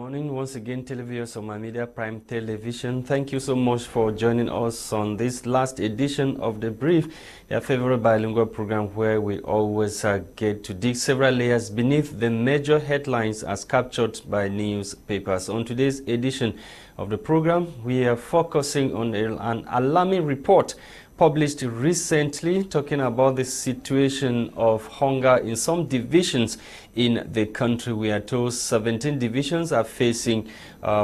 morning once again, televiewers of my media Prime Television. Thank you so much for joining us on this last edition of The Brief, your favorite bilingual program where we always get to dig several layers beneath the major headlines as captured by newspapers. On today's edition of the program, we are focusing on an alarming report published recently talking about the situation of hunger in some divisions in the country. We are told 17 divisions are facing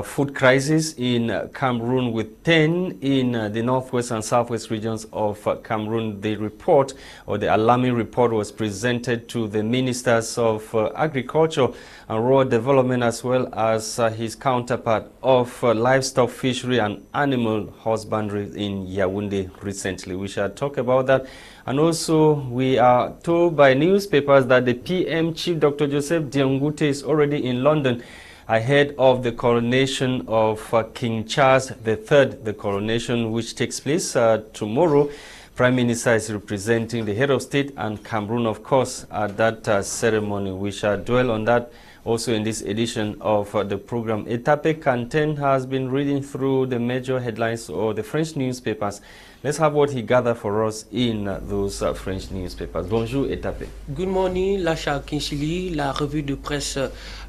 food crisis in Cameroon, with 10 in the northwest and southwest regions of Cameroon. The report, or the alarming report, was presented to the ministers of agriculture and rural development, as well as his counterpart of livestock, fishery and animal husbandry in Yaoundé recently. We shall talk about that. And also, we are told by newspapers that the PM, Chief Dr. Joseph Diangute, is already in London ahead of the coronation of King Charles III, the coronation which takes place tomorrow. Prime Minister is representing the head of state and Cameroon, of course, at that ceremony. We shall dwell on that also in this edition of the program. Etape Quentin has been reading through the major headlines of the French newspapers. Let's have what he gathered for us in those French newspapers. Bonjour, Etape. Good morning, Lasha Kinshili. La revue de presse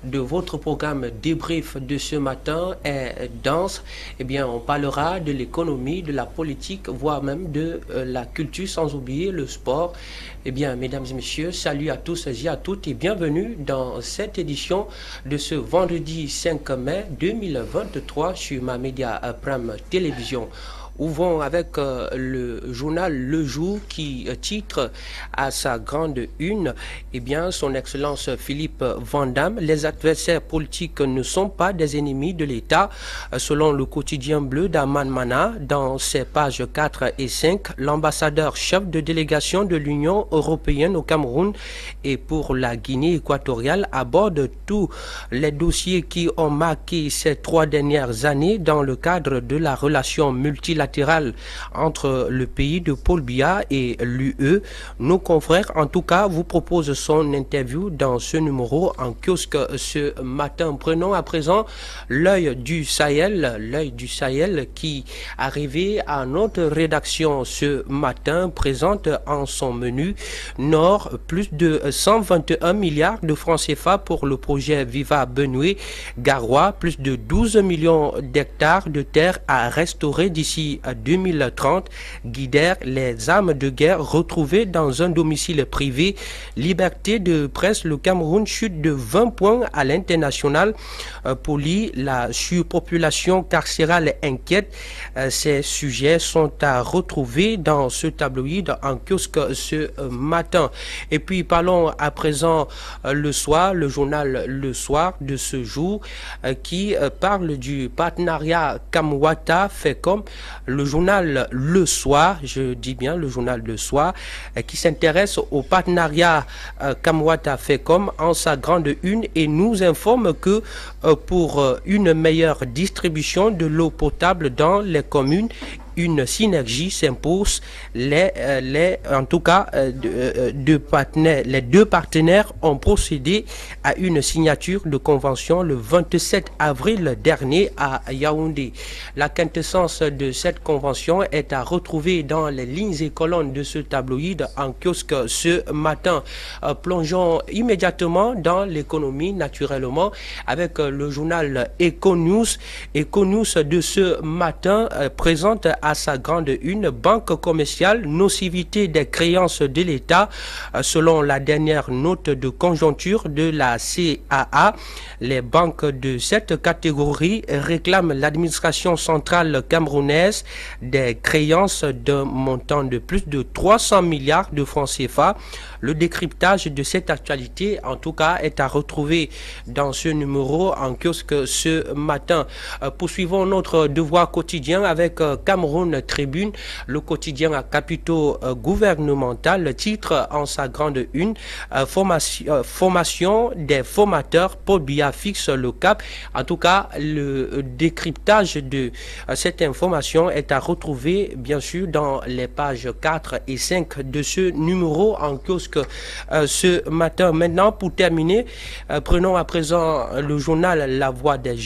de votre programme débrief de ce matin est dense. Eh bien, on parlera de l'économie, de la politique, voire même de la culture, sans oublier le sport. Eh bien, mesdames et messieurs, salut à tous et à toutes et bienvenue dans cette édition de ce vendredi 5 mai 2023 sur ma média Prime Télévision. Ouvrons avec le journal Le Jour qui titre à sa grande une, eh bien, son Excellence Philippe Van Damme, les adversaires politiques ne sont pas des ennemis de l'État. Selon le quotidien bleu d'Aman Mana, dans ses pages 4 et 5, l'ambassadeur chef de délégation de l'Union européenne au Cameroun et pour la Guinée équatoriale aborde tous les dossiers qui ont marqué ces 3 dernières années dans le cadre de la relation multilatérale entre le pays de Paul Biya et l'UE. Nos confrères, en tout cas, vous proposent son interview dans ce numéro en kiosque ce matin. Prenons à présent l'œil du Sahel qui, arrivé à notre rédaction ce matin, présente en son menu Nord plus de 121 milliards de francs CFA pour le projet Viva Benoué. Garoua, plus de 12 millions d'hectares de terre à restaurer d'ici à 2030. Guidère, les armes de guerre retrouvées dans un domicile privé. Liberté de presse, le Cameroun chute de 20 points à l'international. Poli, la surpopulation carcérale inquiète. Ces sujets sont à retrouver dans ce tabloïd en kiosque ce matin. Et puis parlons à présent le soir, le journal Le Soir de ce jour qui parle du partenariat Kamwata-FECOM. Le journal Le Soir, je dis bien le journal Le Soir, qui s'intéresse au partenariat Kamwata-FECOM en sa grande une et nous informe que pour une meilleure distribution de l'eau potable dans les communes, une synergie s'impose. En tout cas, les deux partenaires ont procédé à une signature de convention le 27 avril dernier à Yaoundé. La quintessence de cette convention est à retrouver dans les lignes et colonnes de ce tabloïd en kiosque ce matin. Plongeons immédiatement dans l'économie, naturellement, avec le journal Econews. Econews de ce matin présente à sa grande une, banque commerciale, nocivité des créances de l'État. Selon la dernière note de conjoncture de la CAA, les banques de cette catégorie réclament l'administration centrale camerounaise des créances d'un montant de plus de 300 milliards de francs CFA. Le décryptage de cette actualité, en tout cas, est à retrouver dans ce numéro en kiosque ce matin. Poursuivons notre devoir quotidien avec Cameroun Cameroun Tribune, le quotidien à capitaux gouvernemental, le titre en sa grande une, formation des formateurs, Paul Biya fixe le cap. En tout cas, le décryptage de cette information est à retrouver bien sûr dans les pages 4 et 5 de ce numéro en kiosque ce matin. Maintenant, pour terminer, prenons à présent le journal La Voix des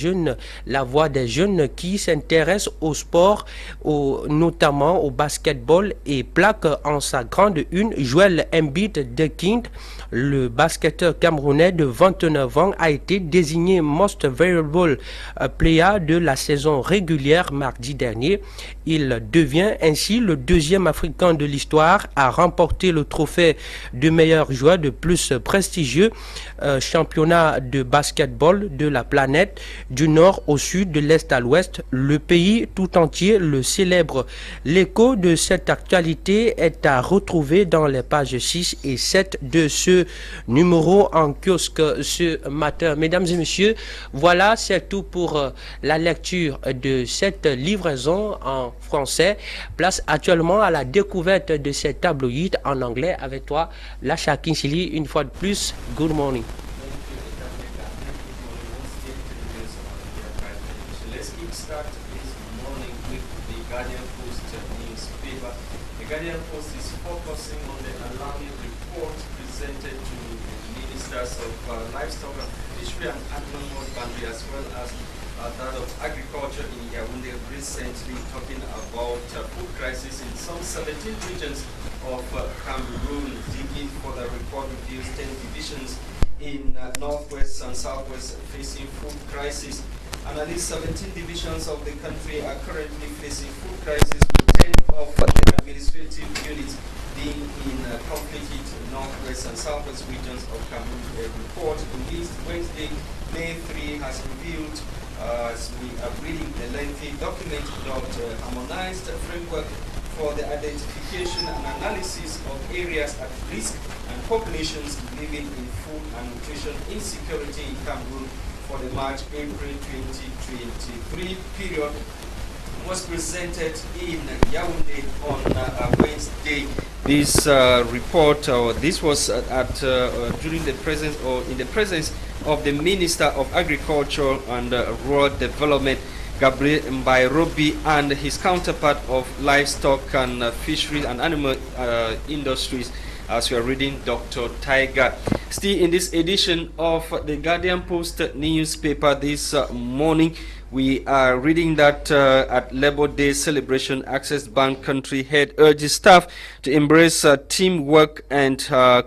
Jeunes qui s'intéresse au sport, notamment au basketball, et plaque en sa grande une Joel Embiid de Kind. Le basketteur camerounais de 29 ans a été désigné Most Valuable Player de la saison régulière mardi dernier. Il devient ainsi le deuxième Africain de l'histoire à remporter le trophée de meilleur joueur de plus prestigieux championnat de basketball de la planète, du nord au sud, de l'est à l'ouest. Le pays tout entier le célèbre. L'écho de cette actualité est à retrouver dans les pages 6 et 7 de ce numéro en kiosque ce matin. Mesdames et messieurs, voilà, c'est tout pour la lecture de cette livraison en français. Place actuellement à la découverte de ces tabloïds en anglais avec toi, Lasha une fois de plus. Good morning. Let's kickstart this morning with the Guardian Post newspaper. The Guardian Post is focusing on the alarming report presented to the ministers of livestock and fishery and animal husbandry, as well as that of agriculture in Yaoundé, recently talking about food crisis in some 17 regions of Cameroon. Digging for the report reveals 10 divisions in northwest and southwest facing food crisis. And at least 17 divisions of the country are currently facing food crisis, with 10 of the administrative units being in conflict with northwest and southwest regions of Cameroon. A report released Wednesday, May 3, has revealed, as we are reading a lengthy document, harmonized framework for the identification and analysis of areas at risk and populations living in food and nutrition insecurity in Cameroon for the March-April 2023 period, was presented in Yaoundé on Wednesday. This report, this was during the presence or in the presence of the Minister of Agriculture and Rural Development, Gabriel Mbairobi, and his counterpart of Livestock and Fisheries and Animal Industries, as we are reading, Dr. Tiger. Still in this edition of the Guardian Post newspaper this morning, we are reading that at Labor Day celebration, Access Bank country head urges staff to embrace teamwork and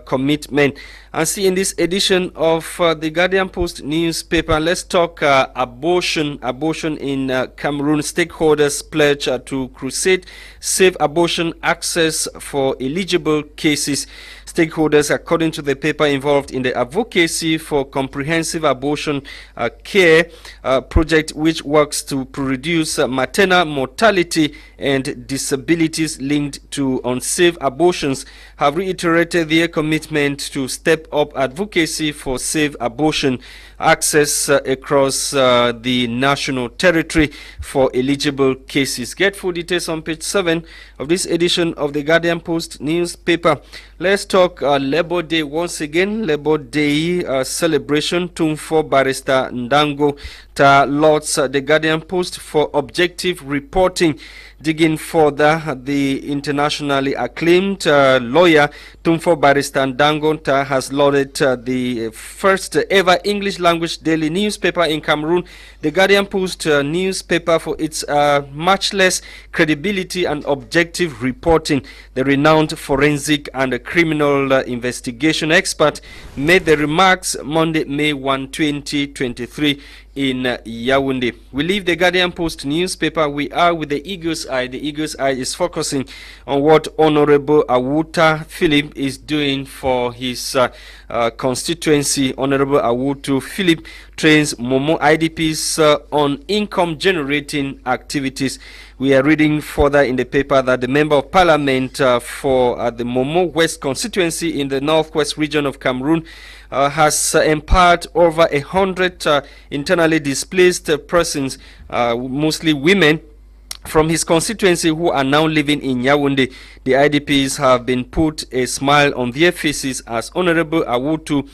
commitment. And see, in this edition of the Guardian Post newspaper, let's talk abortion. Abortion in Cameroon. Stakeholders pledge to crusade safe abortion access for eligible cases. Stakeholders, according to the paper, involved in the advocacy for comprehensive abortion care project, which works to reduce maternal mortality and disabilities linked to unsafe abortions, have reiterated their commitment to step up advocacy for safe abortion access across the national territory for eligible cases. Get full details on page 7 of this edition of the Guardian Post newspaper. Let's talk Labor Day once again. Labor Day celebration. Tumfo Barrister Ndango lauds the Guardian Post for objective reporting. Digging further, the internationally acclaimed lawyer Tumfo Barrister Ndango has lauded the first ever English language daily newspaper in Cameroon, the Guardian Post newspaper, for its matchless credibility and objective reporting. The renowned forensic and criminal investigation expert made the remarks Monday, May 1, 2023 in Yaoundé. We leave the Guardian Post newspaper. We are with the Eagle's Eye. The Eagle's Eye is focusing on what Honorable Awudu Philip is doing for his constituency. Honorable Awudu Philip trains Momo IDPs on income generating activities. We are reading further in the paper that the Member of Parliament for the Momo West constituency in the northwest region of Cameroon has empowered over 100 internally displaced persons, mostly women, from his constituency who are now living in Yaoundé. The IDPs have been put a smile on their faces as Honorable Awudu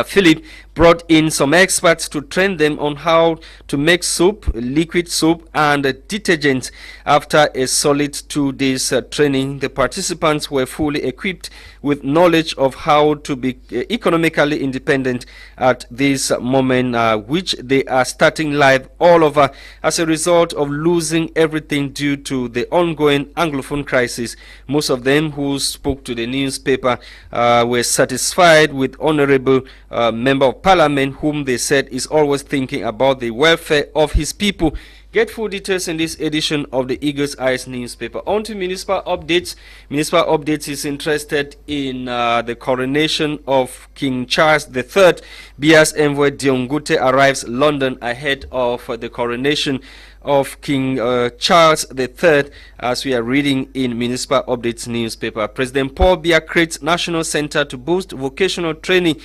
Philip brought in some experts to train them on how to make soap, liquid soap, and detergent. After a solid 2 days training, the participants were fully equipped with knowledge of how to be economically independent at this moment, which they are starting live all over as a result of losing everything due to the ongoing Anglophone crisis. Most of them who spoke to the newspaper were satisfied with Honorable Member of Parliament, whom they said is always thinking about the welfare of his people. Get full details in this edition of the Eagle's Eyes newspaper. On to municipal updates. Municipal updates is interested in the coronation of King Charles III. Bia's envoy Diongute arrives London ahead of the coronation of King Charles III, as we are reading in Municipal Updates newspaper. President Paul Biya creates National Center to boost vocational training.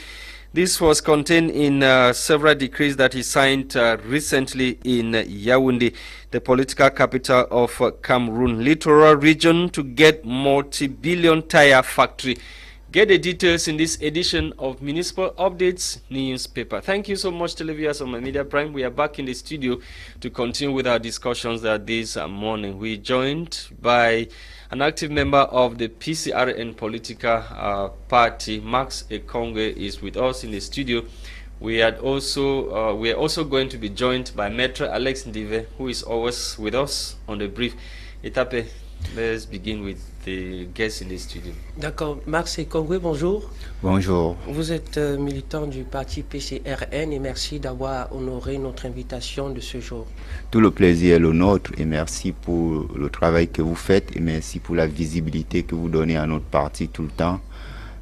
This was contained in several decrees that he signed recently in Yaoundé, the political capital of Cameroon littoral region, to get multi-billion tire factory. Get the details in this edition of Municipal Updates newspaper. Thank you so much, televiewers on My Media Prime. We are back in the studio to continue with our discussions this morning. We're joined by an active member of the PCRN political party, Max Ekongwe, is with us in the studio. We are also going to be joined by Maitre Alex Ndive, who is always with us on the brief. Etape, let's begin with the guests in the studio. D'accord. Max Ekongwe, bonjour. Bonjour. Vous êtes militant du parti PCRN et merci d'avoir honoré notre invitation de ce jour. Tout le plaisir est le nôtre et merci pour le travail que vous faites et merci pour la visibilité que vous donnez à notre parti tout le temps.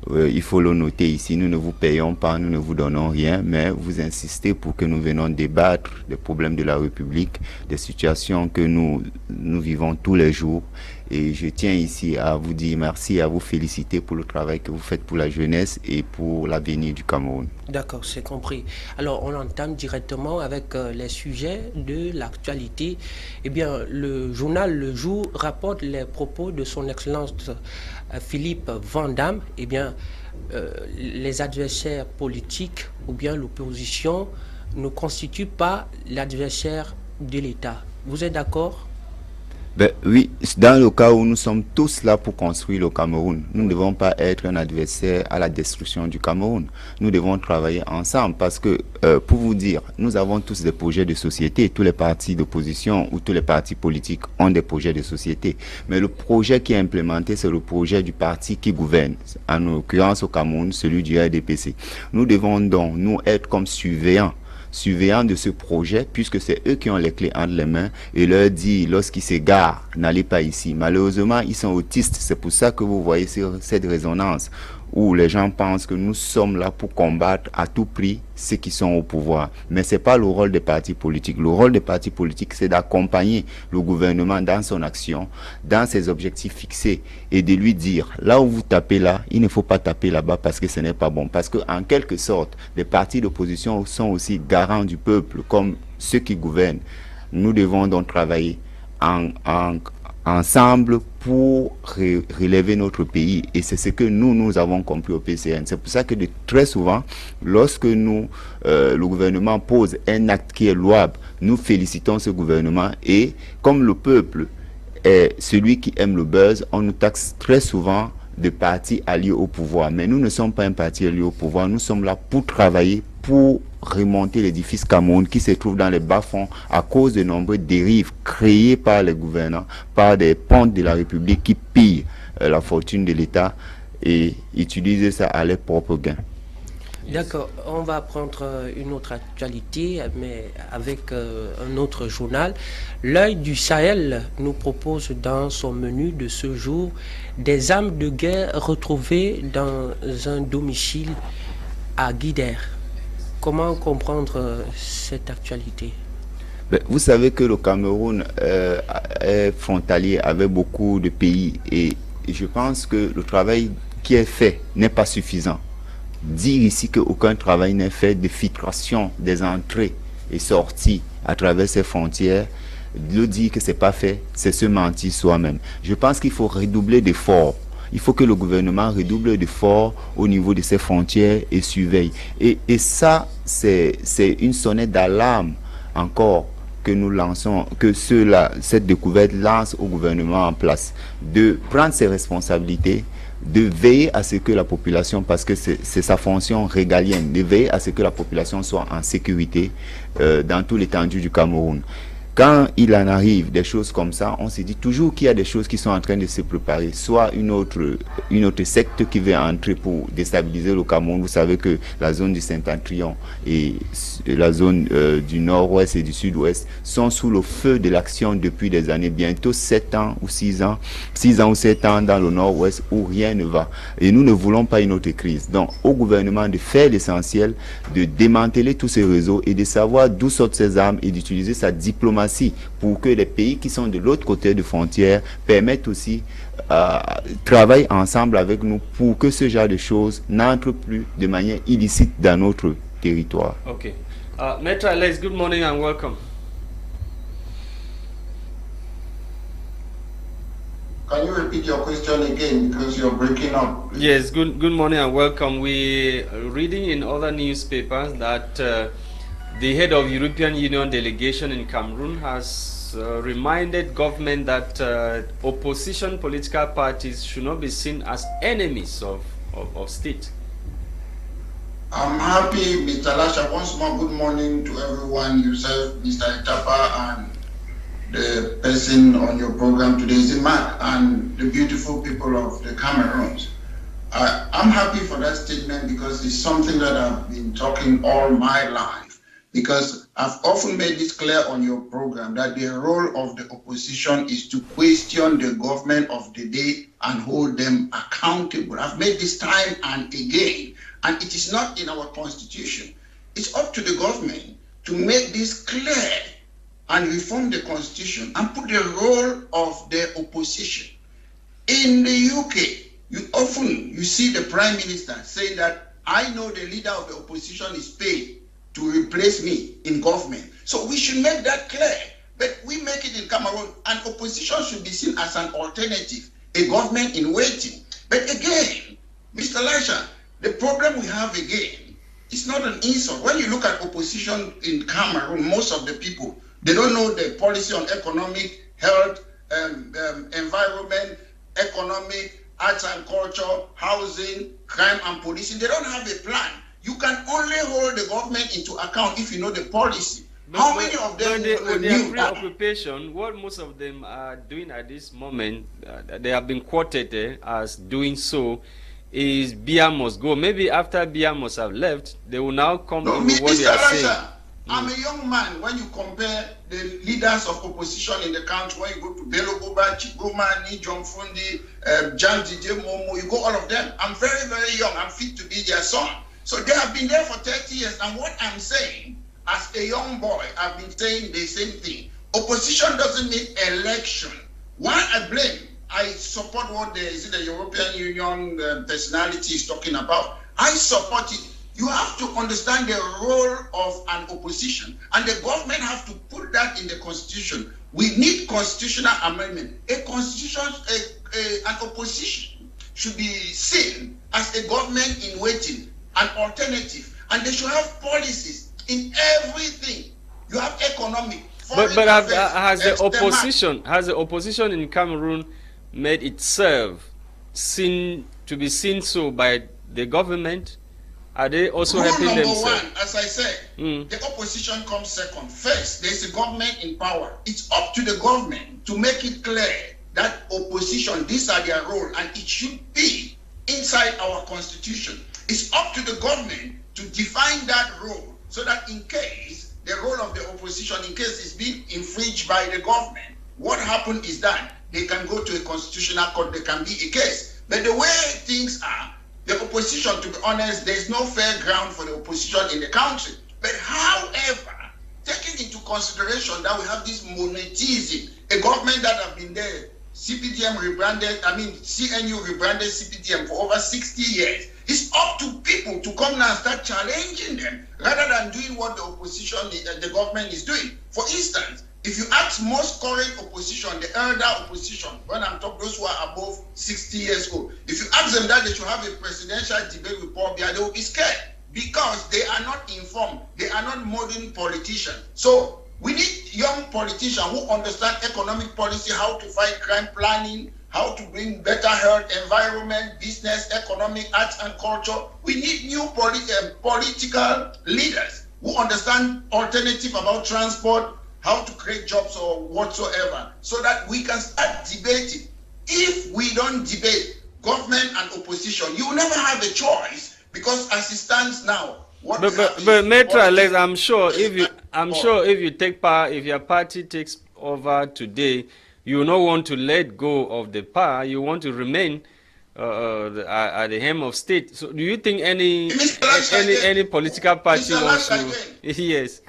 Il faut le noter ici, nous ne vous payons pas, nous ne vous donnons rien, mais vous insistez pour que nous venions débattre des problèmes de la République, des situations que nous vivons tous les jours. Et je tiens ici à vous dire merci et à vous féliciter pour le travail que vous faites pour la jeunesse et pour l'avenir du Cameroun. D'accord, c'est compris. Alors, on entame directement avec les sujets de l'actualité. Eh bien, le journal Le Jour rapporte les propos de son Excellence Philippe Van Damme. Eh bien, les adversaires politiques ou bien l'opposition ne constituent pas l'adversaire de l'État. Vous êtes d'accord ? Ben oui, dans le cas où nous sommes tous là pour construire le Cameroun, nous ne devons pas être un adversaire à la destruction du Cameroun. Nous devons travailler ensemble parce que, pour vous dire, nous avons tous des projets de société. Tous les partis d'opposition ou tous les partis politiques ont des projets de société. Mais le projet qui est implémenté, c'est le projet du parti qui gouverne. En l'occurrence au Cameroun, celui du RDPC. Nous devons donc, nous, être comme surveillants de ce projet, puisque c'est eux qui ont les clés entre les mains, et leur dire, lorsqu'ils s'égarent, n'allez pas ici. Malheureusement, ils sont autistes. C'est pour ça que vous voyez cette résonance où les gens pensent que nous sommes là pour combattre à tout prix ceux qui sont au pouvoir. Mais ce n'est pas le rôle des partis politiques. Le rôle des partis politiques, c'est d'accompagner le gouvernement dans son action, dans ses objectifs fixés, et de lui dire, là où vous tapez là, il ne faut pas taper là-bas parce que ce n'est pas bon. Parce qu'en quelque sorte, les partis d'opposition sont aussi garants du peuple, comme ceux qui gouvernent. Nous devons donc travailler ensemble pour relever notre pays, et c'est ce que nous avons compris au PCN. C'est pour ça que très souvent, lorsque le gouvernement pose un acte qui est louable, nous félicitons ce gouvernement, et comme le peuple est celui qui aime le buzz, on nous taxe très souvent de partis alliés au pouvoir. Mais nous ne sommes pas un parti allié au pouvoir, nous sommes là pour travailler, pour remonter l'édifice Cameroun qui se trouve dans les bas-fonds à cause de nombreuses dérives créées par les gouvernants, par des pontes de la République qui pillent la fortune de l'État et utilisent ça à leurs propres gains. D'accord, on va prendre une autre actualité, mais avec un autre journal. L'œil du Sahel nous propose dans son menu de ce jour des armes de guerre retrouvées dans un domicile à Guider. Comment comprendre cette actualité? Vous savez que le Cameroun est frontalier avec beaucoup de pays, et je pense que le travail qui est fait n'est pas suffisant. Dire ici qu'aucun travail n'est fait de filtration des entrées et sorties à travers ces frontières de dire que c'est pas fait, c'est se mentir soi-même. Je pense qu'il faut redoubler d'efforts. Il faut que le gouvernement redouble d'efforts au niveau de ses frontières et surveille. Et ça, c'est une sonnette d'alarme encore que nous lançons, que cette découverte lance au gouvernement en place, de prendre ses responsabilités, de veiller à ce que la population, parce que c'est sa fonction régalienne, de veiller à ce que la population soit en sécurité dans tout l'étendue du Cameroun. Quand il en arrive des choses comme ça, on se dit toujours qu'il y a des choses qui sont en train de se préparer. Soit une autre secte qui veut entrer pour déstabiliser le Cameroun. Vous savez que la zone du Septentrion et la zone du nord-ouest et du sud-ouest sont sous le feu de l'action depuis des années, bientôt 7 ans ou 6 ans. 6 ans ou 7 ans dans le nord-ouest où rien ne va. Et nous ne voulons pas une autre crise. Donc, au gouvernement de faire l'essentiel, de démanteler tous ces réseaux et de savoir d'où sortent ces armes et d'utiliser sa diplomatie pour que les pays qui sont de l'autre côté de frontière permettent aussi travailler ensemble avec nous pour que ce genre de choses n'entrent plus de manière illicite dans notre territoire. Okay. Maître Alex, good morning and welcome. Can you repeat your question again because you're breaking up? Please? Yes, good morning and welcome. We are reading in other newspapers that the head of European Union delegation in Cameroon has reminded government that opposition political parties should not be seen as enemies of state. I'm happy, Mr. Lasha. Once more, good morning to everyone, yourself, Mr. Etape, and the person on your program today, Zimak, and the beautiful people of the Cameroons. I'm happy for that statement because it's something that I've been talking all my life. Because I've often made this clear on your program that the role of the opposition is to question the government of the day and hold them accountable. I've made this time and again, and it is not in our constitution. It's up to the government to make this clear and reform the constitution and put the role of the opposition. In the UK, you see the Prime Minister say that I know the leader of the opposition is paid to replace me in government. So we should make that clear. But we make it in Cameroon, and opposition should be seen as an alternative, a government in waiting. But again, Mr. Lasha, the problem we have again is not an insult. When you look at opposition in Cameroon, most of the people, they don't know the policy on economic, health, environment, economic, arts and culture, housing, crime and policing. They don't have a plan. You can only hold the government into account if you know the policy. How many of them with their preoccupation, what most of them are doing at this moment, they have been quoted as doing so, is Biya must go. Maybe after Biya must have left, they will now come in with what they are saying. I'm a young man. When you compare the leaders of opposition in the country, when you go to Bello Goba, Chigoma, Ni John Fundi, Jan DJ Momo, you go all of them. I'm very, very young. I'm fit to be their son. So they have been there for 30 years. And what I'm saying, as a young boy, I've been saying the same thing. Opposition doesn't need election. Why I blame? I support what the European Union personality is talking about. I support it. You have to understand the role of an opposition, and the government have to put that in the constitution. We need constitutional amendment. An opposition should be seen as a government in waiting, an alternative, and they should have policies in everything. You have economic. But has the opposition in Cameroon made itself to be seen so by the government? Are they also helping themselves? Rule number one, as I said, the opposition comes second. First, there's a government in power. It's up to the government to make it clear that opposition, these are their role, and it should be inside our constitution. It's up to the government to define that role so that in case the role of the opposition, in case it's being infringed by the government, what happened is that they can go to a constitutional court, there can be a case. But the way things are, the opposition, to be honest, there's no fair ground for the opposition in the country. But however, taking into consideration that we have this monetism, a government that have been there, CNU rebranded CPDM for over 60 years. It's up to people to come now and start challenging them rather than doing what the opposition, the government is doing. For instance, if you ask most current opposition, the elder opposition, when I'm talking those who are above 60 years old, if you ask them that they should have a presidential debate with Paul Biya, they will be scared because they are not informed. They are not modern politicians. So we need young politicians who understand economic policy, how to fight crime, planning, how to bring better health, environment, business, economic, arts and culture. We need new political leaders who understand alternative about transport, how to create jobs or whatsoever, so that we can start debating. If we don't debate, government and opposition, you will never have a choice, because as it stands now, but Maitre Alex, I'm sure if you take power, if your party takes over today, you will not want to let go of the power. You want to remain at the helm of state. So, do you think any political party wants to? Yes.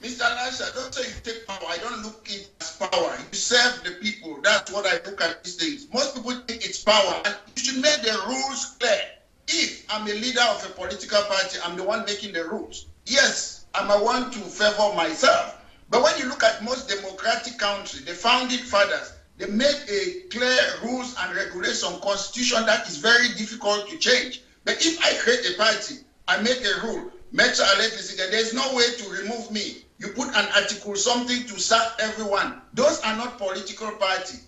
Mr. Lasha, don't say you take power. I don't look it as power. You serve the people. That's what I look at these things. Most people think it's power. And you should make the rules clear. If I'm a leader of a political party, I'm the one making the rules. Yes, I'm a one to favor myself. But when you look at most democratic countries, the founding fathers, they made a clear rules and regulation constitution that is very difficult to change. But if I create a party, I make a rule, Maitre Alex, there's no way to remove me. You put an article, something to sack everyone. Those are not political parties.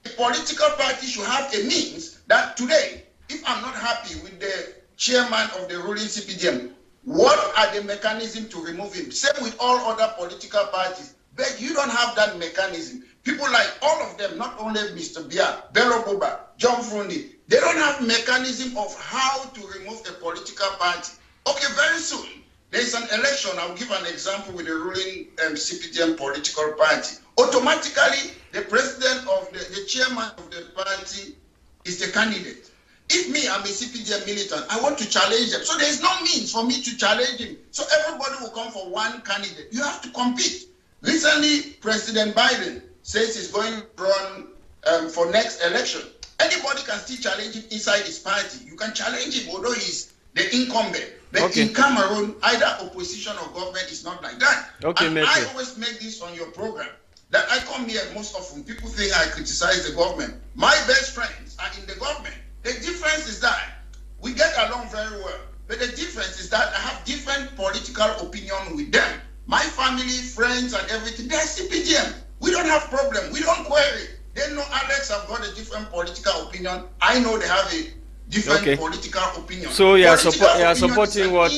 A political party should have a means that today, if I'm not happy with the chairman of the ruling CPDM, what are the mechanisms to remove him? Same with all other political parties. But you don't have that mechanism. People like all of them, not only Mr. Biya, Bello Boba, John Frundi, they don't have mechanism of how to remove a political party. Okay, very soon, there's an election. I'll give an example with the ruling CPDM political party. Automatically, the president of the chairman of the party is the candidate. If me, I'm a CPDM militant, I want to challenge them. So there's no means for me to challenge him. So everybody will come for one candidate. You have to compete. Recently, President Biden says he's going to run for next election. Anybody can still challenge him inside his party. You can challenge him, although he's the incumbent. But in Cameroon, either opposition or government is not like that. And I always make this on your program, that I come here most often. People think I criticize the government. My best friends are in the government. The difference is that we get along very well. But the difference is that I have different political opinion with them. My family, friends, and everything, they're CPDM. We don't have problem. We don't query. They know Alex have got a different political opinion. I know they have a different political opinion. So you are supporting what?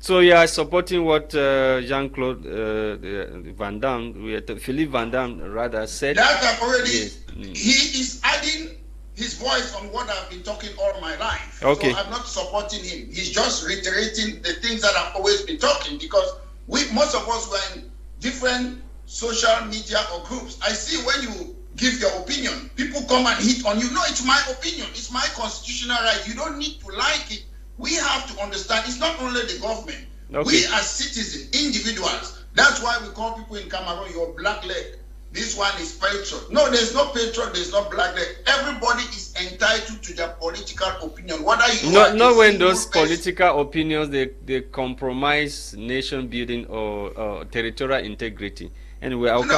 So you are supporting what Jean-Claude Van Damme, Philippe Van Damme rather said. That I've already. Yes. He is adding his voice on what I've been talking all my life. So I'm not supporting him. He's just reiterating the things that I've always been talking, because most of us were in different social media or groups. I see when you give your opinion, people come and hit on you. No, it's my opinion. It's my constitutional right. You don't need to like it. We have to understand it's not only the government. We as citizens, individuals. That's why we call people in Cameroon your black leg. This one is patriot. No, there's no patriot, there's no black leg. Everybody is entitled to their political opinion. Whether you not when those political opinions they compromise nation building or territorial integrity. Anyway, I will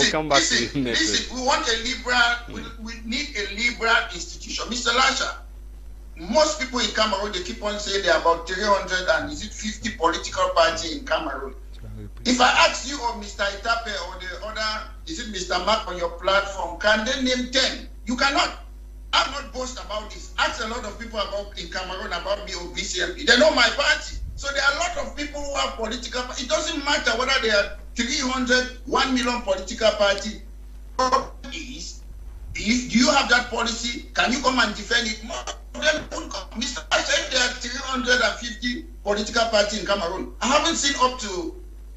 come back to you. Listen, we want a liberal, we need a liberal institution. Mr. Lasha, most people in Cameroon, they keep on saying there are about 300 and is it 50 political parties in Cameroon. If I ask you or Mr. Etape or the other, is it Mr. Mark on your platform, can they name 10? You cannot. I'm not boast about this. Ask a lot of people about in Cameroon about me or BCMP. They know my party. So there are a lot of people who have political parties. It doesn't matter whether they are 300, 1 million political party. Is, if do you have that policy? Can you come and defend it? More of them won't come. Mr. I said there are 350 political parties in Cameroon. I haven't seen up to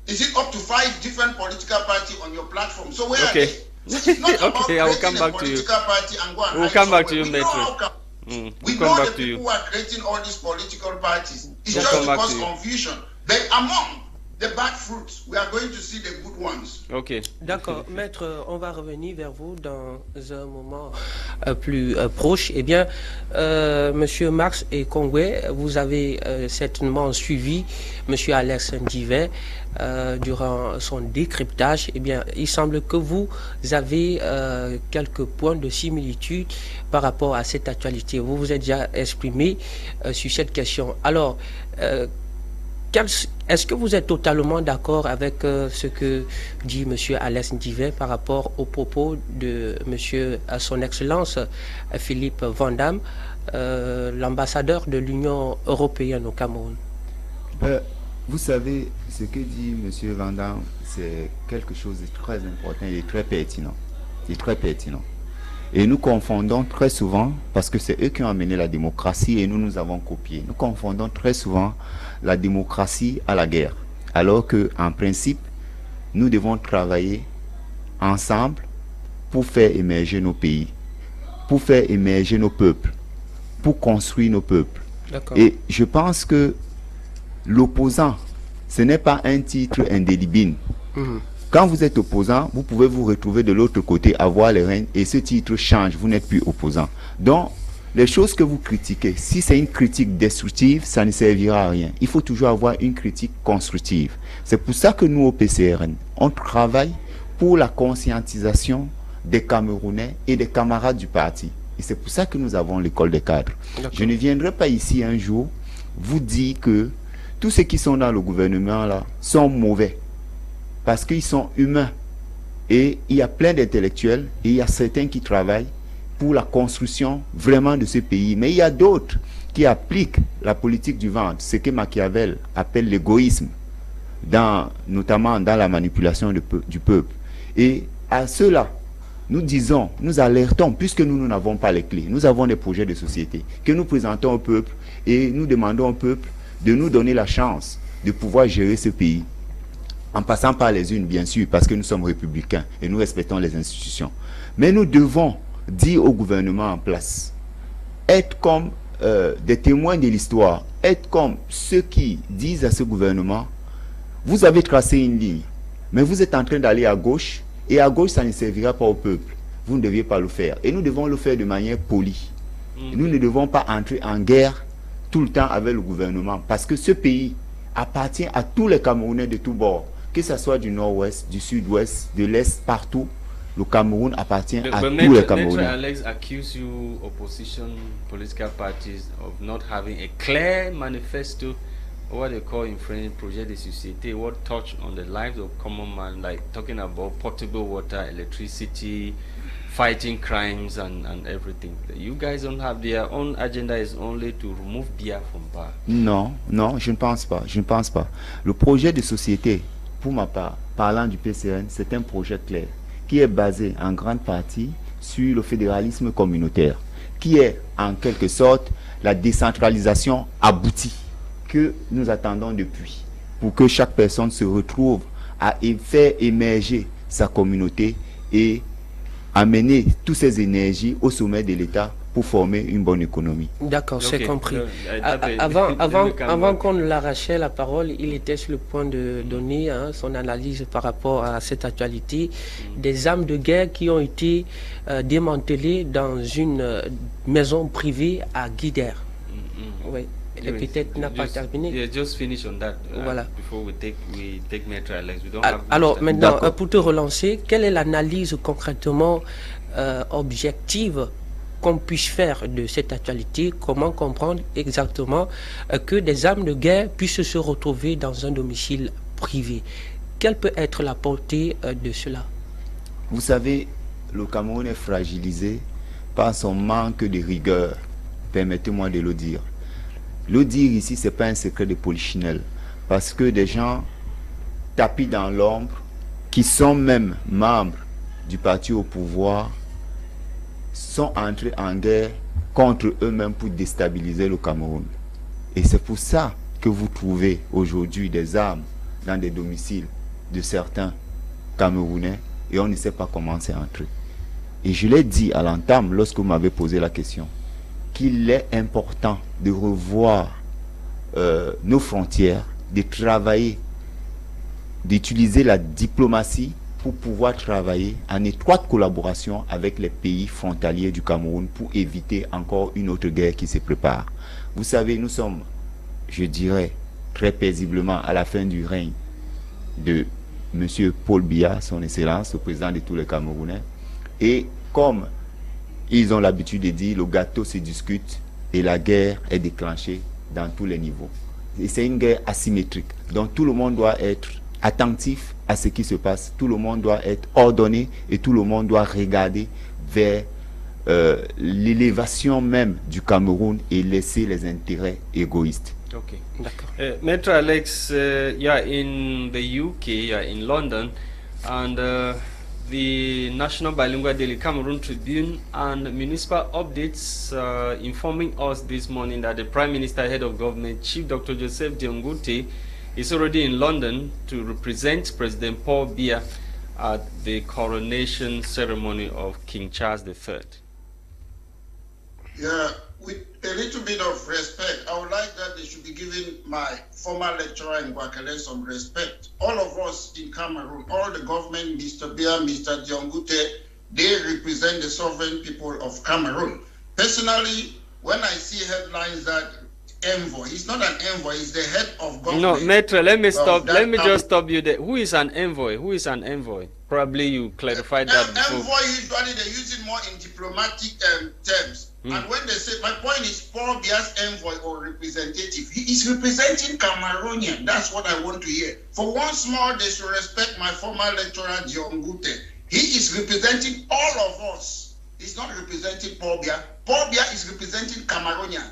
5 different political parties on your platform. So where are they? It's not about I will come back to you. Party and go and we'll come back to you, Metro. We know the people who are creating all these political parties. It's just to cause confusion. But among the bad fruits. We are going to see the good ones. Ok. D'accord, maître, on va revenir vers vous dans un moment plus proche. Eh bien, monsieur Max et Kongwe, vous avez certainement suivi monsieur Alex Ndivé durant son décryptage. Eh bien, il semble que vous avez quelques points de similitude par rapport à cette actualité. Vous vous êtes déjà exprimé sur cette question. Alors, est-ce que vous êtes totalement d'accord avec ce que dit M. Alex Ndivé par rapport aux propos de son Excellence Philippe Van Damme, l'ambassadeur de l'Union européenne au Cameroun? Vous savez, ce que dit M. Van Damme, c'est quelque chose de très important et très pertinent. Et nous confondons très souvent, parce que c'est eux qui ont amené la démocratie et nous avons copié. Nous confondons très souvent la démocratie à la guerre. Alors qu'en principe, nous devons travailler ensemble pour faire émerger nos pays, pour faire émerger nos peuples, pour construire nos peuples. Et je pense que l'opposant, ce n'est pas un titre indélébile. Quand vous êtes opposant, vous pouvez vous retrouver de l'autre côté, avoir les rênes, et ce titre change, vous n'êtes plus opposant. Donc, les choses que vous critiquez, si c'est une critique destructive, ça ne servira à rien. Il faut toujours avoir une critique constructive. C'est pour ça que nous, au PCRN, on travaille pour la conscientisation des Camerounais et des camarades du parti. Et c'est pour ça que nous avons l'école des cadres. Je ne viendrai pas ici un jour vous dire que tous ceux qui sont dans le gouvernement là sont mauvais. Parce qu'ils sont humains. Et il y a plein d'intellectuels et il y a certains qui travaillent pour la construction vraiment de ce pays. Mais il y a d'autres qui appliquent la politique du ventre, ce que Machiavel appelle l'égoïsme, notamment dans la manipulation du peuple. Et à ceux-là, nous disons, nous alertons, puisque nous n'avons pas les clés. Nous avons des projets de société que nous présentons au peuple et nous demandons au peuple de nous donner la chance de pouvoir gérer ce pays. En passant par les unes, bien sûr, parce que nous sommes républicains et nous respectons les institutions. Mais nous devons dire au gouvernement en place, être comme des témoins de l'histoire, être comme ceux qui disent à ce gouvernement, vous avez tracé une ligne, mais vous êtes en train d'aller à gauche, et à gauche, ça ne servira pas au peuple. Vous ne deviez pas le faire. Et nous devons le faire de manière polie. Nous ne devons pas entrer en guerre tout le temps avec le gouvernement, parce que ce pays appartient à tous les Camerounais de tous bords. Que ce soit du nord-ouest, du sud-ouest, de l'est, partout, le Cameroun appartient à tous les Camerounais. Alex accuse you, opposition political parties, of not having a clear manifesto, what they call in French, projet de société, what touch on the lives of common man, like talking about potable water, electricity, fighting crimes and everything. You guys don't have, their own agenda is only to remove beer from bar. Non, je ne pense pas. Le projet de société, pour ma part, parlant du PCN, c'est un projet clair qui est basé en grande partie sur le fédéralisme communautaire, qui est en quelque sorte la décentralisation aboutie que nous attendons depuis, pour que chaque personne se retrouve à faire émerger sa communauté et amener toutes ces énergies au sommet de l'État pour former une bonne économie. D'accord, c'est compris. Avant qu'on ne l'arrachait la parole, il était sur le point de donner son analyse par rapport à cette actualité des armes de guerre qui ont été démantelées dans une maison privée à Guider. Oui. Et peut-être n'a pas terminé. Yeah, just finish on that. Voilà. Before we take Maître Alex. We don't alors maintenant, pour te relancer, quelle est l'analyse concrètement objective qu'on puisse faire de cette actualité? Comment comprendre exactement que des armes de guerre puissent se retrouver dans un domicile privé? Quelle peut être la portée de cela? Vous savez, le Cameroun est fragilisé par son manque de rigueur. Permettez-moi de le dire. Le dire ici, ce n'est pas un secret de polichinelle. Parce que des gens tapis dans l'ombre, qui sont même membres du parti au pouvoir, sont entrés en guerre contre eux-mêmes pour déstabiliser le Cameroun. Et c'est pour ça que vous trouvez aujourd'hui des armes dans des domiciles de certains Camerounais et on ne sait pas comment c'est entré. Et je l'ai dit à l'entame lorsque vous m'avez posé la question, qu'il est important de revoir nos frontières, de travailler d'utiliser la diplomatie pour pouvoir travailler en étroite collaboration avec les pays frontaliers du Cameroun pour éviter encore une autre guerre qui se prépare. Vous savez, nous sommes, je dirais, très paisiblement à la fin du règne de M. Paul Biya, son Excellence, le président de tous les Camerounais. Et comme ils ont l'habitude de dire, le gâteau se discute et la guerre est déclenchée dans tous les niveaux. Et c'est une guerre asymétrique. Donc tout le monde doit être attentif à ce qui se passe. Tout le monde doit être ordonné et tout le monde doit regarder vers l'élévation même du Cameroun et laisser les intérêts égoïstes. Okay. Maître Alex, you are in the UK, you are in London, and the National Bilingual Daily Cameroon Tribune and municipal updates informing us this morning that the Prime Minister, Head of Government, Chief Dr. Joseph Diongute, is already in London to represent President Paul Biya at the coronation ceremony of King Charles III. Yeah, with a little bit of respect, I would like that they should be giving my former lecturer in Guakele some respect. All of us in Cameroon, all the government, Mr. Biya, Mr. Diongute, they represent the sovereign people of Cameroon. Personally, when I see headlines that envoy, he's not an envoy, he's the head of government. No, Maître, let me stop. Let me just stop you there. Who is an envoy? Who is an envoy? Probably you clarified that before. Envoy, usually they use it more in diplomatic terms. And when they say, my point is Paul Biya's envoy or representative, he is representing Cameroonian. That's what I want to hear. For once more, they should respect my former lecturer, Diongute. He is representing all of us. He's not representing Paul Biya. Paul Biya is representing Cameroonian.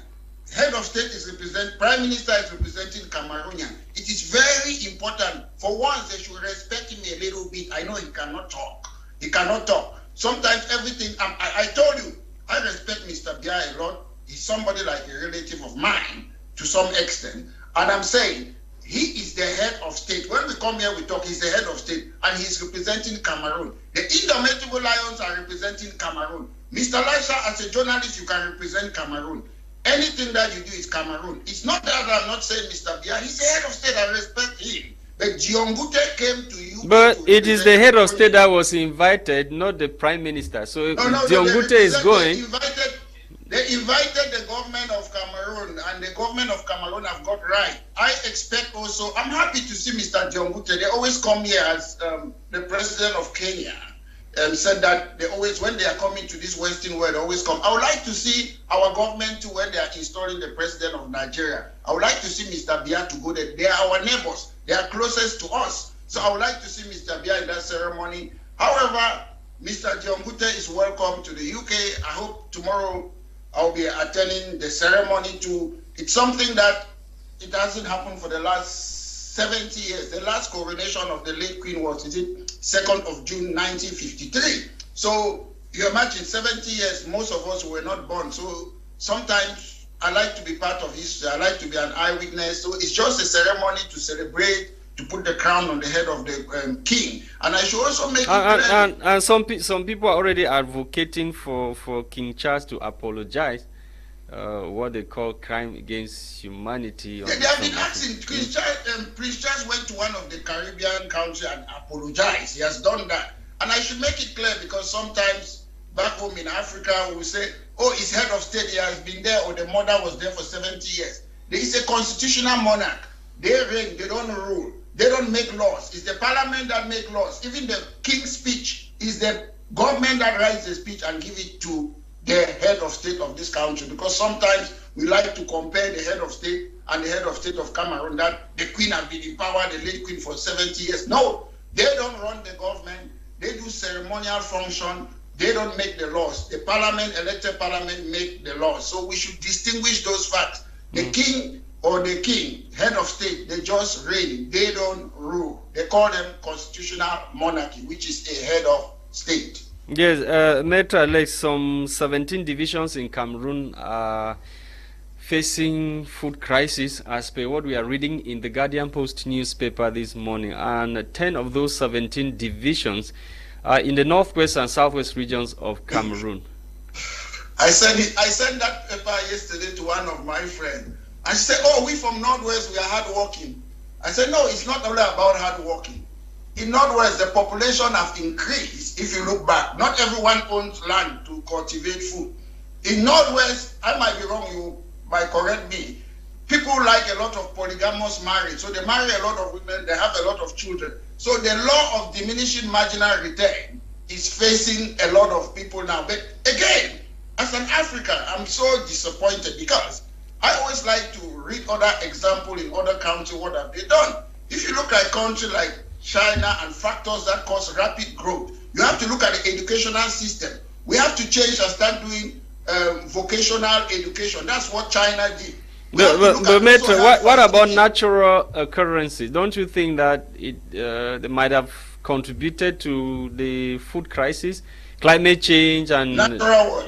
Head of state is representing, Prime Minister is representing Cameroonian. It is very important. For once, they should respect him a little bit. I know he cannot talk. He cannot talk. Sometimes everything, I told you, I respect Mr. Biya a lot. He's somebody like a relative of mine to some extent. And I'm saying, he is the head of state. When we come here, we talk, he's the head of state, and he's representing Cameroon. The Indomitable Lions are representing Cameroon. Mr. Lasha, as a journalist, you can represent Cameroon. Anything that you do is Cameroon. It's not that I'm not saying Mr. Biya. He's the head of state. I respect him. But Diongute came to you. But it is the head of state that was invited, not the Prime Minister. So if Diongute is going... They invited the government of Cameroon, and the government of Cameroon have got right. I expect also... I'm happy to see Mr. Diongute. They always come here as the president of Kenya. Said that they always, when they are coming to this Western world, they always come. I would like to see our government too when they are installing the president of Nigeria. I would like to see Mr. Biya to go there. They are our neighbors. They are closest to us. So I would like to see Mr. Biya in that ceremony. However, Mr. Diongute is welcome to the UK. I hope tomorrow I'll be attending the ceremony too. It's something that it hasn't happened for the last 70 years. The last coronation of the late Queen was, 2nd of June 1953. So you imagine 70 years, most of us were not born. So sometimes I like to be part of history. I like to be an eyewitness. So it's just a ceremony to celebrate, to put the crown on the head of the king. And I should also make it clear. And some people are already advocating for King Charles to apologize. What they call crime against humanity. They have been asking. Prince Charles went to one of the Caribbean countries and apologized. He has done that. And I should make it clear, because sometimes back home in Africa, we will say, oh, he's head of state, he has been there, or the mother was there for 70 years. There is a constitutional monarch. They reign, they don't rule. They don't make laws. It's the parliament that make laws. Even the king's speech is the government that writes the speech and give it to the head of state of this country, because sometimes we like to compare the head of state and the head of state of Cameroon, that the queen has been in power, the late queen, for 70 years. No, they don't run the government. They do ceremonial function. They don't make the laws. The parliament, elected parliament, make the laws. So we should distinguish those facts. The king or the king, head of state, they just reign. They don't rule. They call them constitutional monarchy, which is a head of state. Yes, Maître Alex, some 17 divisions in Cameroon are facing food crisis, as per what we are reading in the Guardian Post newspaper this morning, and 10 of those 17 divisions are in the northwest and southwest regions of Cameroon. I sent that paper yesterday to one of my friends. I said, oh, we from northwest, we are hardworking. I said, no, it's not only about hardworking. in Northwest, the population have increased. If you look back, not everyone owns land to cultivate food. In Northwest, I might be wrong, you might correct me. People like a lot of polygamous marriage. So they marry a lot of women, they have a lot of children. So the law of diminishing marginal return is facing a lot of people now. But again, as an African, I'm so disappointed because I always like to read other examples in other countries, what have they done. If you look at a country like China and factors that cause rapid growth, you have to look at the educational system. We have to change and start doing vocational education. That's what China did. But Maitre, what about natural occurrences? Don't you think that they might have contributed to the food crisis, climate change, and natural?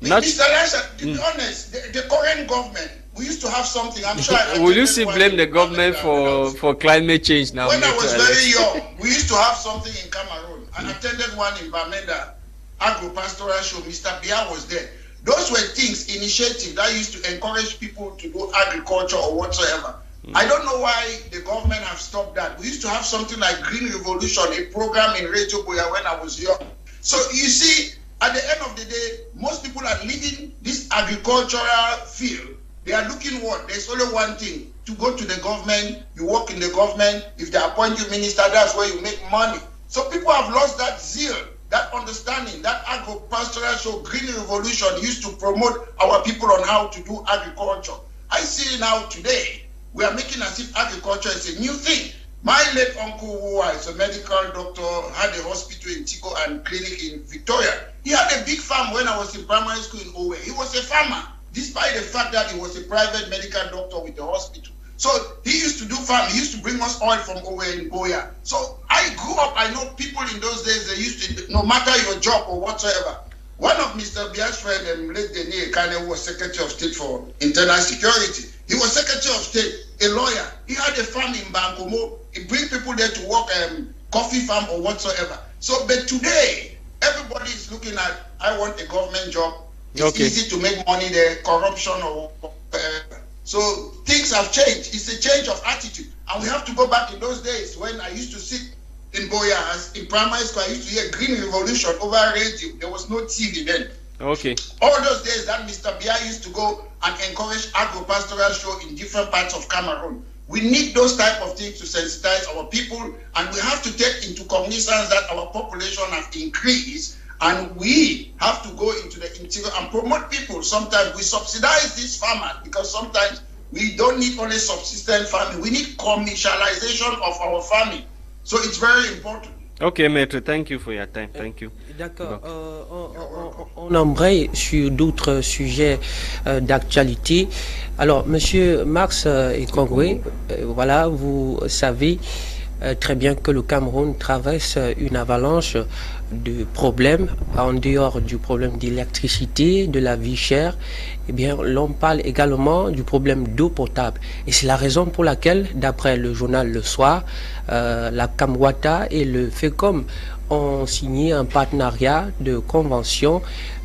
Mr. Lasha, to be honest, the current government, we used to have something. I'm sure. Will you still blame the government for climate change now? When I was very young, we used to have something in Cameroon. I attended one in Bamenda, agro-pastoral show. Mr. Bia was there. Those were things, initiatives that used to encourage people to do agriculture or whatsoever. I don't know why the government have stopped that. We used to have something like Green Revolution, a program in Radio Boya when I was young. So you see, at the end of the day, most people are leaving this agricultural field. They are looking what? There's only one thing, to go to the government, you work in the government, if they appoint you minister, that's where you make money. So people have lost that zeal, that understanding, that agro-pastoral show, Green Revolution used to promote our people on how to do agriculture. I see now today, we are making as if agriculture is a new thing. My late uncle, who is a medical doctor, had a hospital in Tico and clinic in Victoria. He had a big farm when I was in primary school in Owe. He was a farmer, despite the fact that he was a private medical doctor with the hospital. So he used to do farm. He used to bring us oil from Owe in Boya. So I grew up, I know people in those days, they used to, no matter your job or whatsoever. One of Mr. Bia's friends, late Denis Ekane, was Secretary of State for Internal Security. He was Secretary of State, a lawyer. He had a farm in Bankomo. He bring people there to work coffee farm or whatsoever. So, but today, everybody is looking at, I want a government job. It's easy to make money there, corruption or whatever. So things have changed. It's a change of attitude. And we have to go back in those days when I used to sit in Boya as in primary school. I used to hear Green Revolution over radio. There was no TV then. Okay. All those days that Mr. Bia used to go and encourage agro-pastoral show in different parts of Cameroon. We need those type of things to sensitize our people, and we have to take into cognizance that our population has increased, and we have to go into the interior and promote people. Sometimes we subsidize these farmers because sometimes we don't need only subsistence farming, we need commercialization of our farming. So it's very important. Ok, Maître, thank you for your time. Thank you. D'accord. On embraye sur d'autres sujets d'actualité. Alors, Monsieur Max Ekongwe, voilà, vous savez très bien que le Cameroun traverse une avalanche de problèmes en dehors du problème d'électricité, de la vie chère. Eh bien, l'on parle également du problème d'eau potable. Et c'est la raison pour laquelle, d'après le journal Le Soir, la Camwata et le FECOM ont signé un partenariat de convention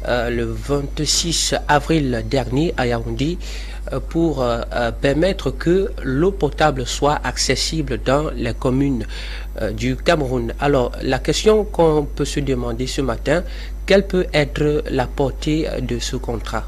le 26 avril dernier à Yaoundé pour permettre que l'eau potable soit accessible dans les communes du Cameroun. Alors, la question qu'on peut se demander ce matin, quelle peut être la portée de ce contrat?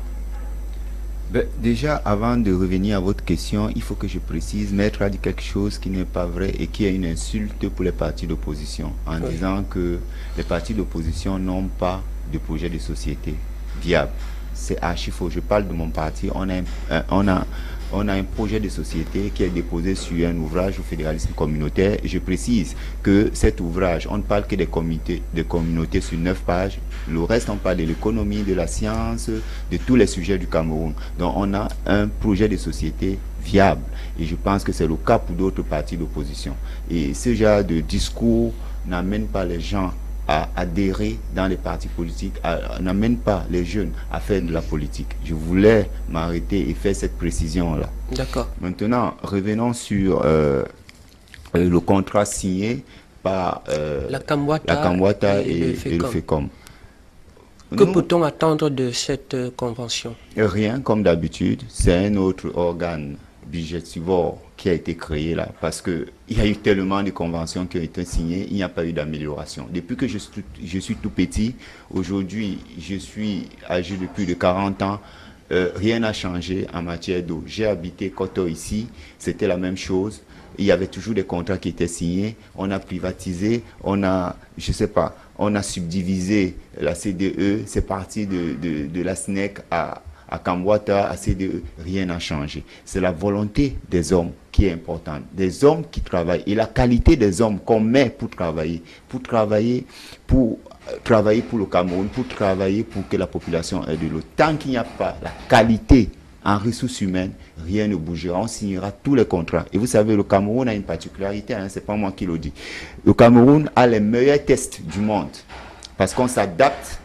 Ben, déjà, avant de revenir à votre question, il faut que je précise, Maître a dit quelque chose qui n'est pas vrai et qui est une insulte pour les partis d'opposition, en disant que les partis d'opposition n'ont pas de projet de société viable. C'est archi faux. Je parle de mon parti. On a un projet de société qui est déposé sur un ouvrage au fédéralisme communautaire. Je précise que cet ouvrage, on ne parle que des communautés sur 9 pages. Le reste, on parle de l'économie, de la science, de tous les sujets du Cameroun. Donc, on a un projet de société viable. Et je pense que c'est le cas pour d'autres partis d'opposition. Et ce genre de discours n'amène pas les gens à adhérer dans les partis politiques, n'amène pas les jeunes à faire de la politique. Je voulais m'arrêter et faire cette précision-là. D'accord. Maintenant, revenons sur le contrat signé par la Camwata et le FECOM. Que peut-on attendre de cette convention? Rien, comme d'habitude. C'est un autre organe budgétivore qui a été créé là, parce qu'il y a eu tellement de conventions qui ont été signées, il n'y a pas eu d'amélioration. Depuis que je suis tout petit, aujourd'hui, je suis âgé de plus de 40 ans, rien n'a changé en matière d'eau. J'ai habité Koto ici, c'était la même chose. Il y avait toujours des contrats qui étaient signés. On a privatisé, on a subdivisé la CDE. C'est parti de la SNEC à Kambwata, à CDE. Rien n'a changé. C'est la volonté des hommes qui est importante. Des hommes qui travaillent. Et la qualité des hommes qu'on met pour travailler pour le Cameroun, pour travailler pour que la population ait de l'eau. Tant qu'il n'y a pas la qualité en ressources humaines, rien ne bougera. On signera tous les contrats. Et vous savez, le Cameroun a une particularité, hein, c'est pas moi qui le dis. Le Cameroun a les meilleurs tests du monde parce qu'on s'adapte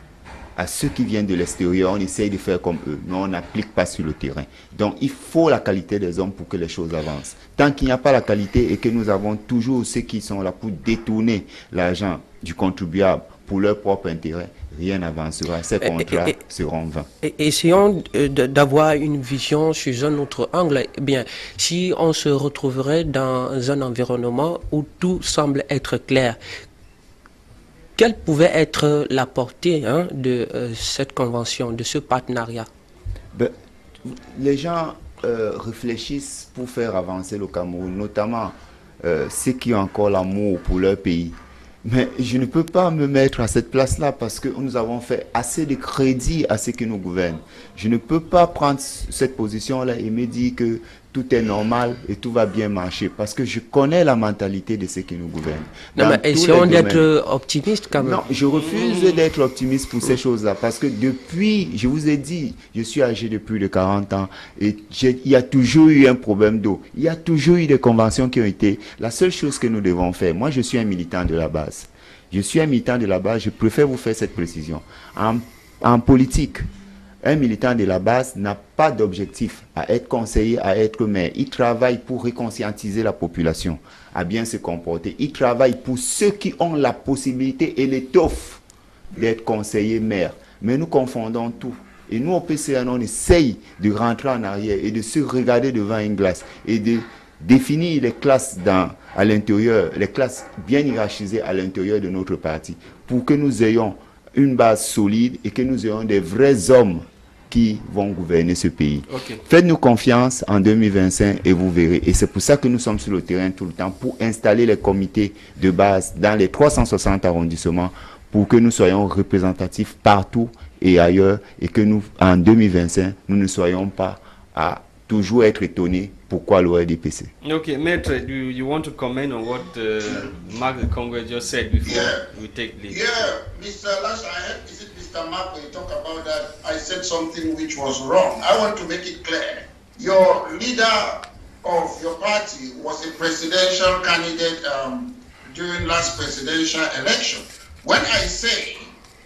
à ceux qui viennent de l'extérieur. On essaye de faire comme eux, mais on n'applique pas sur le terrain. Donc, il faut la qualité des hommes pour que les choses avancent. Tant qu'il n'y a pas la qualité et que nous avons toujours ceux qui sont là pour détourner l'argent du contribuable pour leur propre intérêt, rien n'avancera. Ces contrats seront vains. Essayons d'avoir une vision sous un autre angle. Eh bien, si on se retrouverait dans un environnement où tout semble être clair, quelle pouvait être la portée de cette convention, de ce partenariat? Les gens réfléchissent pour faire avancer le Cameroun, notamment ceux qui ont encore l'amour pour leur pays. Mais je ne peux pas me mettre à cette place-là parce que nous avons fait assez de crédit à ceux qui nous gouvernent. Je ne peux pas prendre cette position-là et me dire que tout est normal et tout va bien marcher parce que je connais la mentalité de ceux qui nous gouvernent. Non, mais essayons d'être optimistes quand même. Non, je refuse d'être optimiste pour ces choses-là parce que depuis, je vous ai dit, je suis âgé de plus de 40 ans et il y a toujours eu un problème d'eau. Il y a toujours eu des conventions qui ont été... La seule chose que nous devons faire, moi je suis un militant de la base. Je suis un militant de la base, je préfère vous faire cette précision. En politique, un militant de la base n'a pas d'objectif à être conseiller, à être maire. Il travaille pour reconscientiser la population, à bien se comporter. Il travaille pour ceux qui ont la possibilité et l'étoffe d'être conseiller maire. Mais nous confondons tout. Et nous, au PCN, on essaye de rentrer en arrière et de se regarder devant une glace et de définir les classes à l'intérieur, les classes bien hiérarchisées à l'intérieur de notre parti pour que nous ayons une base solide et que nous ayons des vrais hommes qui vont gouverner ce pays. Okay. Faites-nous confiance en 2025 et vous verrez. Et c'est pour ça que nous sommes sur le terrain tout le temps pour installer les comités de base dans les 360 arrondissements pour que nous soyons représentatifs partout et ailleurs et que nous, en 2025, nous ne soyons pas à toujours être étonnés pourquoi l'ORDPC. Okay, Maître, do you want to comment on what Mark the Congress just said before we take lead? Yeah, Mr. Lasha, is it Mr. Mark, when you talk about that, I said something which was wrong. I want to make it clear. Your leader of your party was a presidential candidate during last presidential election. When I say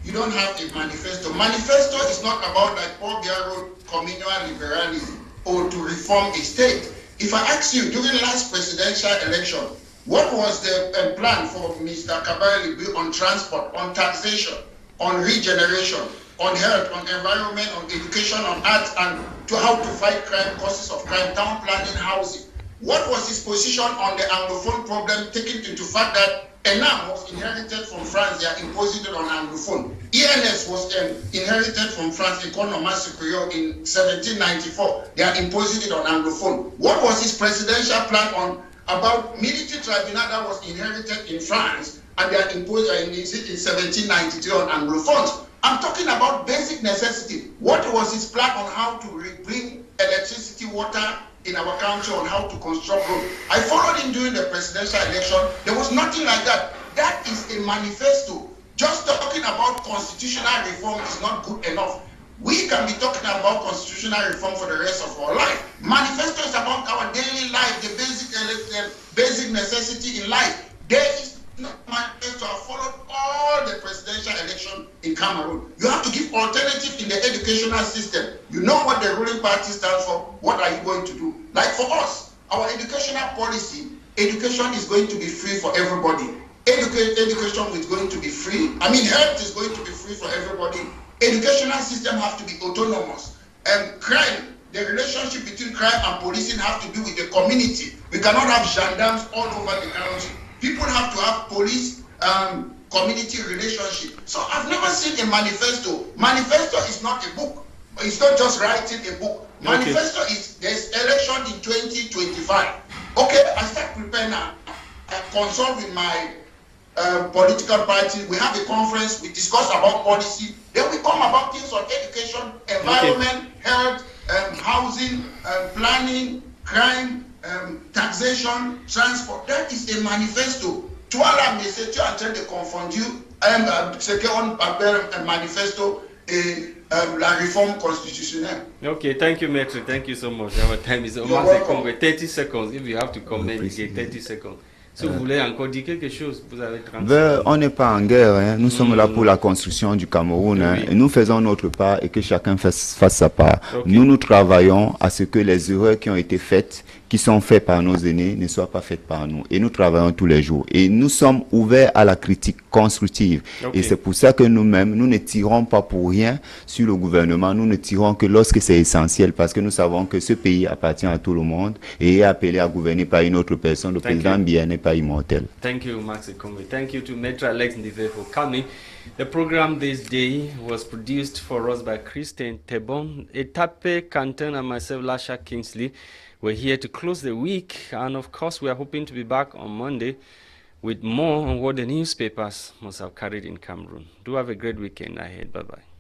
you don't have a manifesto is not about like Paul Biaro communal liberalism or to reform a state. If I ask you during the last presidential election, what was the plan for Mr. Kabari on transport, on taxation, on regeneration, on health, on environment, on education, on arts, and to how to fight crime, causes of crime, town planning, housing? What was his position on the Anglophone problem, taking into fact that ENAM was inherited from France, they are imposing it on Anglophone. ENS was inherited from France, Economy Superior, in 1794. They are imposing it on Anglophone. What was his presidential plan on about military tribunal that was inherited in France and they are imposed in 1793 on Anglophones? I'm talking about basic necessity. What was his plan on how to bring electricity, water in our country, on how to construct roads? I followed him during the presidential election. There was nothing like that. That is a manifesto. Just talking about constitutional reform is not good enough. We can be talking about constitutional reform for the rest of our life. Manifesto is about our daily life, the basic necessity in life. There is no manifesto. I followed all the presidential election in Cameroon. You have to give alternative in the educational system. You know what the ruling party stands for. What are you going to do? Like for us, our educational policy, education is going to be free for everybody. Education is going to be free. I mean, health is going to be free for everybody. Educational system have to be autonomous. Crime the relationship between crime and policing has to do with the community. We cannot have gendarmes all over the country. People have to have police community relationship. So I've never seen a manifesto. Manifesto is not a book. It's not just writing a book. Manifesto is, there's election in 2025. Okay, I start preparing now. I consult with my political party. We have a conference. We discuss about policy. Then we come about things on education, environment, health, housing, planning, crime, taxation, transport. That is a manifesto. Tu as la message, tu es en train de confondre ce qu'on appelle un manifesto et la réforme constitutionnelle. Okay, thank you, Maître. Thank you so much. Our time is almost 30 seconds. If you have to comment, you get 30 seconds. Si vous voulez encore dire quelque chose, vous avez 30 secondes. On n'est pas en guerre, hein. Nous sommes là pour la construction du Cameroun. Hein. Et nous faisons notre part et que chacun fasse sa part. Nous travaillons à ce que les erreurs qui ont été faites, qui sont faites par nos aînés, ne soient pas faites par nous. Et nous travaillons tous les jours. Et nous sommes ouverts à la critique constructive. Et c'est pour ça que nous-mêmes, nous ne tirons pas pour rien sur le gouvernement. Nous ne tirons que lorsque c'est essentiel, parce que nous savons que ce pays appartient à tout le monde et est appelé à gouverner par une autre personne. Le président Biya n'est pas immortel. Thank you, Max Ekombe. Thank you to Maître Alex Ndive for coming. The program this day was produced for us by Christain, Tebong, Etape, Quentin, and myself, Lasha Kingsley. We're here to close the week, and of course, we are hoping to be back on Monday with more on what the newspapers must have carried in Cameroon. Do have a great weekend ahead. Bye-bye.